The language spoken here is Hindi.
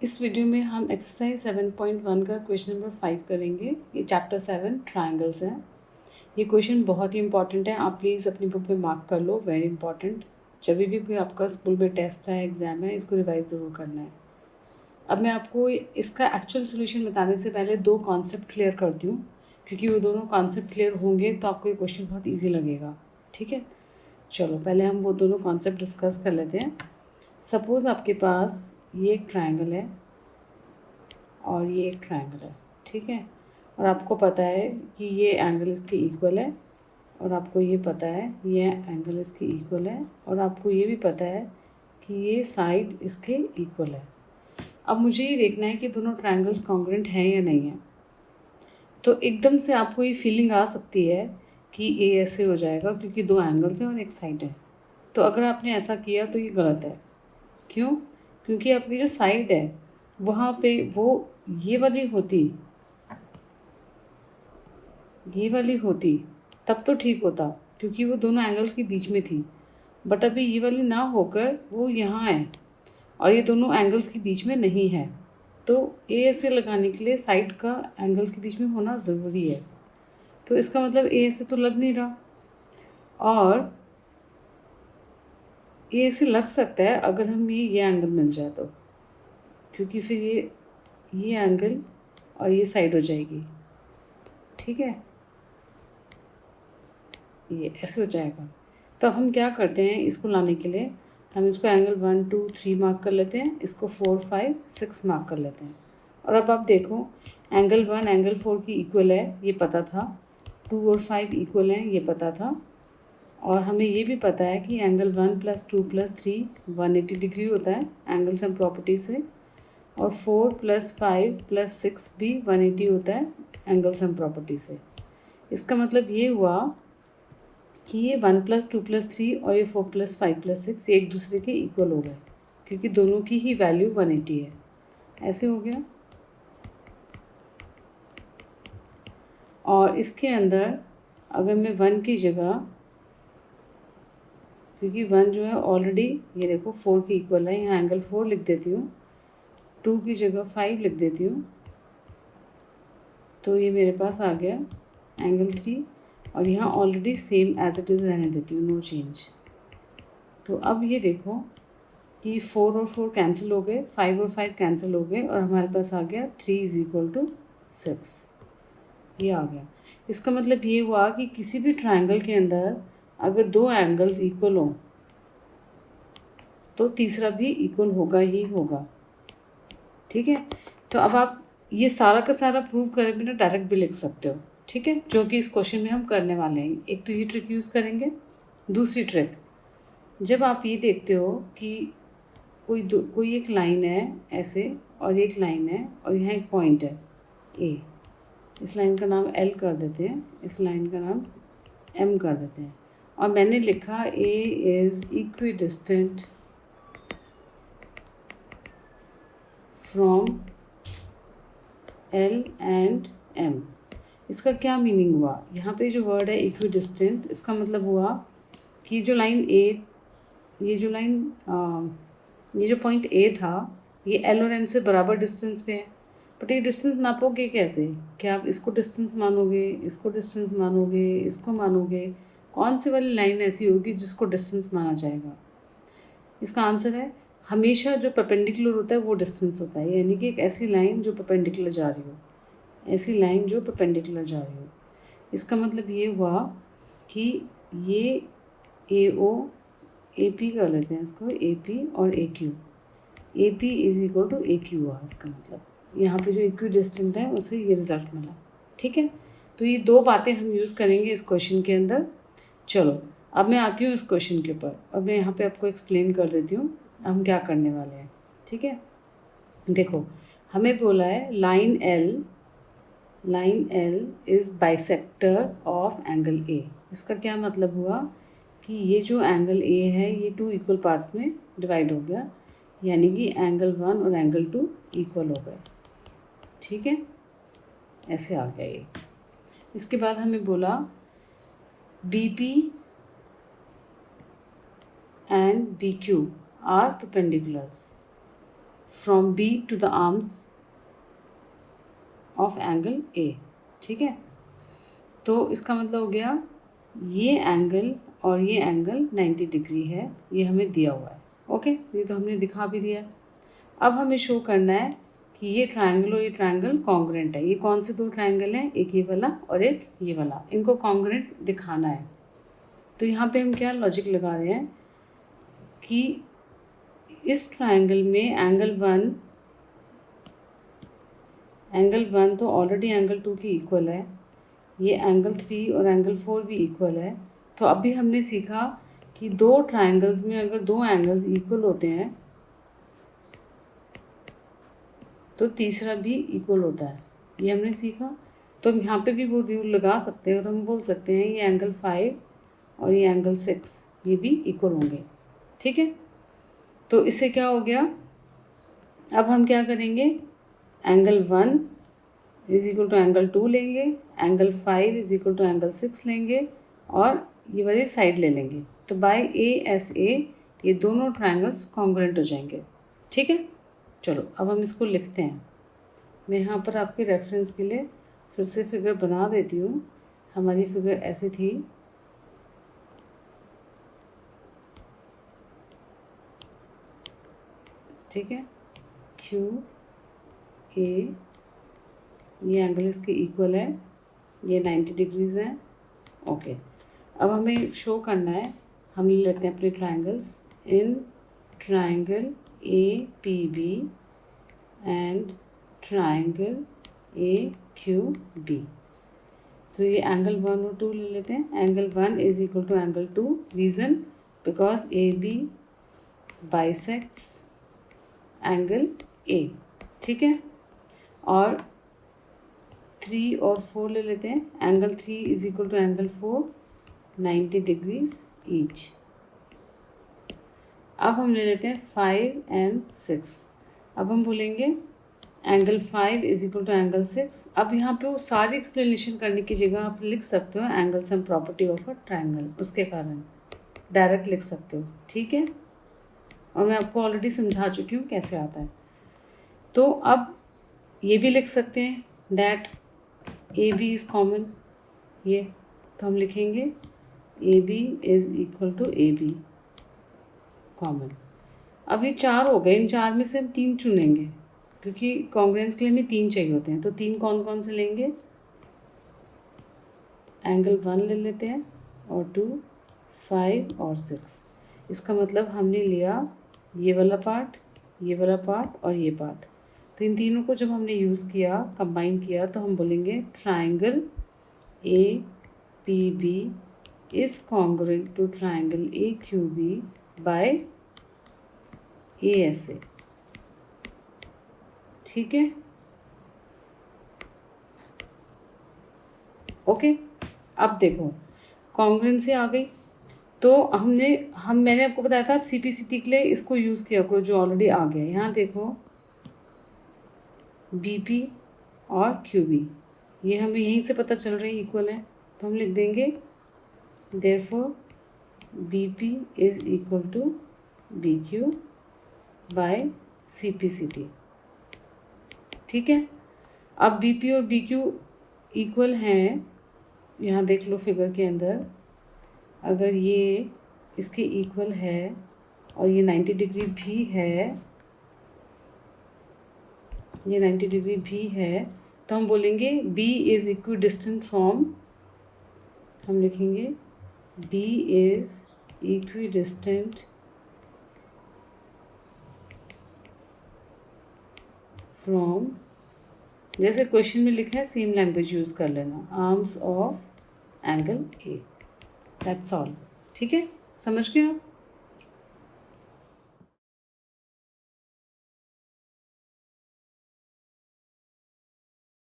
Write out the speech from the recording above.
इस वीडियो में हम एक्सरसाइज 7.1 का क्वेश्चन नंबर 5 करेंगे। ये चैप्टर 7 ट्रायंगल्स है। ये क्वेश्चन बहुत ही इंपॉर्टेंट है, आप प्लीज़ अपनी बुक में मार्क कर लो, वेरी इंपॉर्टेंट। जब भी कोई आपका स्कूल में टेस्ट है, एग्ज़ाम है, इसको रिवाइज ज़रूर करना है। अब मैं आपको इसका एक्चुअल सोल्यूशन बताने से पहले दो कॉन्सेप्ट क्लियर करती हूँ, क्योंकि वो दोनों कॉन्सेप्ट क्लियर होंगे तो आपको ये क्वेश्चन बहुत ईजी लगेगा। ठीक है, चलो पहले हम वो दोनों कॉन्सेप्ट डिस्कस कर लेते हैं। सपोज़ आपके पास ये एक ट्रायंगल है और ये एक ट्रायंगल है, ठीक है, और आपको पता है कि ये एंगल इसके इक्वल है, और आपको ये पता है ये एंगल इसके इक्वल है, और आपको ये भी पता है कि ये साइड इसके इक्वल है। अब मुझे ये देखना है कि दोनों ट्रायंगल्स कॉन्ग्रुएंट हैं या नहीं है। तो एकदम से आपको ये फीलिंग आ सकती है कि ए ऐसे हो जाएगा क्योंकि दो एंगल्स हैं और एक साइड है। तो अगर आपने ऐसा किया तो ये गलत है। क्यों? क्योंकि आपकी जो साइड है वहाँ पे वो ये वाली होती तब तो ठीक होता, क्योंकि वो दोनों एंगल्स के बीच में थी। बट अभी ये वाली ना होकर वो यहाँ है और ये दोनों एंगल्स के बीच में नहीं है। तो ए ऐसे लगाने के लिए साइड का एंगल्स के बीच में होना ज़रूरी है। तो इसका मतलब ए ऐसे तो लग नहीं रहा, और ए ऐसे लग सकता है अगर हम ये एंगल मिल जाए तो, क्योंकि फिर ये एंगल और ये साइड हो जाएगी। ठीक है, ये ऐसे हो जाएगा। तो हम क्या करते हैं, इसको लाने के लिए हम इसको एंगल 1 2 3 मार्क कर लेते हैं, इसको 4 5 6 मार्क कर लेते हैं। और अब आप देखो, एंगल 1 एंगल 4 की इक्वल है, ये पता था। 2 और 5 इक्वल हैं, ये पता था। और हमें ये भी पता है कि एंगल 1 + 2 + 3 180 डिग्री होता है एंगल सम प्रॉपर्टी से, और 4 + 5 + 6 भी 180 होता है एंगल सम प्रॉपर्टी से। इसका मतलब ये हुआ कि ये 1 + 2 + 3 और ये 4 + 5 + 6 एक दूसरे के इक्वल हो गए, क्योंकि दोनों की ही वैल्यू 180 है। ऐसे हो गया। और इसके अंदर अगर मैं 1 की जगह, क्योंकि 1 जो है ऑलरेडी ये देखो 4 के इक्वल है, यहाँ एंगल 4 लिख देती हूँ, 2 की जगह 5 लिख देती हूँ, तो ये मेरे पास आ गया एंगल 3, और यहाँ already same as it is रहने देती हूँ, नो चेंज। तो अब ये देखो कि 4 और 4 कैंसिल हो गए, 5 और 5 कैंसिल हो गए, और हमारे पास आ गया 3 = 6। ये आ गया। इसका मतलब ये हुआ कि किसी भी ट्रायंगल के अंदर अगर दो एंगल्स इक्वल हों तो तीसरा भी इक्वल होगा ही होगा। ठीक है, तो अब आप ये सारा का सारा प्रूव करे बिना डायरेक्ट भी लिख सकते हो। ठीक है, जो कि इस क्वेश्चन में हम करने वाले हैं। एक तो ये ट्रिक यूज़ करेंगे। दूसरी ट्रिक, जब आप ये देखते हो कि कोई एक लाइन है ऐसे, और एक लाइन है, और यहाँ एक पॉइंट है ए, इस लाइन का नाम एल कर देते हैं, इस लाइन का नाम एम कर देते हैं, और मैंने लिखा A is equidistant from L and M. इसका क्या मीनिंग हुआ? यहाँ पे जो वर्ड है इक्विडिस्टेंट, इसका मतलब हुआ कि जो लाइन ए, ये जो पॉइंट ए था, ये एल और एम से बराबर डिस्टेंस पे है। बट ये डिस्टेंस नापोगे कैसे? क्या आप इसको डिस्टेंस मानोगे, इसको डिस्टेंस मानोगे, इसको मानोगे? कौन सी वाली लाइन ऐसी होगी जिसको डिस्टेंस माना जाएगा? इसका आंसर है हमेशा जो परपेंडिकुलर होता है वो डिस्टेंस होता है, यानी कि एक ऐसी लाइन जो परपेंडिकुलर जा रही हो, ऐसी लाइन जो परपेंडिकुलर जा रही हो। इसका मतलब ये हुआ कि ये ए ओ, ए पी कर लेते हैं इसको, ए पी और A Q, A P = A Q हुआ। इसका मतलब यहाँ पे जो इक्विडिस्टेंट है उससे ये रिज़ल्ट मिला। ठीक है, तो ये दो बातें हम यूज़ करेंगे इस क्वेश्चन के अंदर। चलो अब मैं आती हूँ इस क्वेश्चन के ऊपर, अब मैं यहाँ पे आपको एक्सप्लेन कर देती हूँ हम क्या करने वाले हैं। ठीक है, देखो हमें बोला है line L is bisector of angle ए। इसका क्या मतलब हुआ कि ये जो एंगल ए है ये 2 इक्वल पार्ट्स में डिवाइड हो गया, यानी कि एंगल 1 और एंगल 2 इक्वल हो गए। ठीक है, ऐसे आ गया ये। इसके बाद हमें बोला B P and B Q are perpendiculars from B to the arms of angle A. ठीक है, तो इसका मतलब हो गया ये एंगल और ये एंगल 90 डिग्री है, ये हमें दिया हुआ है। ओके, ये तो हमने दिखा भी दिया। अब हमें शो करना है कि ये ट्रायंगल और ये ट्रायंगल कॉन्ग्रुएंट है। ये कौन से दो ट्रायंगल हैं, एक ये वाला और एक ये वाला, इनको कॉन्ग्रुएंट दिखाना है। तो यहाँ पे हम क्या लॉजिक लगा रहे हैं कि इस ट्रायंगल में एंगल वन तो ऑलरेडी एंगल 2 के इक्वल है, ये एंगल 3 और एंगल 4 भी इक्वल है। तो अभी हमने सीखा कि दो ट्रायंगल्स में अगर दो एंगल्स इक्वल होते हैं तो तीसरा भी इक्वल होता है, ये हमने सीखा। तो हम यहाँ पे भी वो रूल लगा सकते हैं और हम बोल सकते हैं ये एंगल 5 और ये एंगल 6 ये भी इक्वल होंगे। ठीक है, तो इससे क्या हो गया, अब हम क्या करेंगे, angle 1 is equal to angle 2 लेंगे, angle 5 is equal to angle 6 लेंगे और ये वाली साइड ले लेंगे। तो बाय ए एस ए ये दोनों ट्रायंगल्स कॉन्ग्रुएंट हो जाएंगे। ठीक है, चलो अब हम इसको लिखते हैं। मैं यहाँ पर आपके रेफरेंस के लिए फिर से फिगर बना देती हूँ। हमारी फिगर ऐसी थी, ठीक है, क्यू ए, ये एंगल इसके इक्वल है, ये 90 डिग्रीज़ है। ओके, अब हमें शो करना है, हम ले लेते हैं अपने triangles. In triangle A P B and triangle A Q B. So ये एंगल 1 और 2 ले लेते हैं। Angle 1 is equal to angle 2, reason because A B bisects angle A. ठीक है, और 3 और 4 ले लेते हैं। Angle 3 is equal to angle 4, 90 degrees each. अब हम ले लेते हैं 5 एंड 6। अब हम बोलेंगे angle 5 is equal to angle 6। अब यहाँ पे वो सारी एक्सप्लेनेशन करने की जगह आप लिख सकते हो angle sum property of a triangle, उसके कारण डायरेक्ट लिख सकते हो। ठीक है, और मैं आपको ऑलरेडी समझा चुकी हूँ कैसे आता है। तो अब ये भी लिख सकते हैं that A B is common, ये तो हम लिखेंगे A B is equal to A B common. अब ये 4 हो गए, इन 4 में से हम 3 चुनेंगे क्योंकि कॉन्ग्रुएंस के लिए हमें 3 चाहिए होते हैं। तो 3 कौन कौन से लेंगे, एंगल 1 ले लेते हैं और 2, 5 और 6। इसका मतलब हमने लिया ये वाला पार्ट, ये वाला पार्ट और ये पार्ट। तो इन तीनों को जब हमने यूज़ किया, कंबाइन किया, तो हम बोलेंगे triangle A P B is congruent to triangle A Q B by A S A. ठीक है, ओके। अब देखो कॉन्ग्रुएंसी आ गई, तो मैंने आपको बताया था आप सीपीसीटी के लिए इसको यूज़ किया करो जो ऑलरेडी आ गया। यहाँ देखो बीपी और क्यूबी ये हमें यहीं से पता चल रही इक्वल है, तो हम लिख देंगे therefore BP is equal to B Q by CPCT. ठीक है, अब बीपी और बी क्यू इक्वल हैं, यहाँ देख लो फिगर के अंदर, अगर ये इसके इक्वल है और ये 90 डिग्री भी है, ये 90 डिग्री भी है, तो हम बोलेंगे B इज़ इक्विडिस्टेंट फ्रॉम, हम लिखेंगे B इज़ इक्विडिस्टेंट फ्रॉम, जैसे क्वेश्चन में लिखा है सेम लैंग्वेज यूज़ कर लेना, arms of angle A. That's all. ठीक है, समझ गए आप।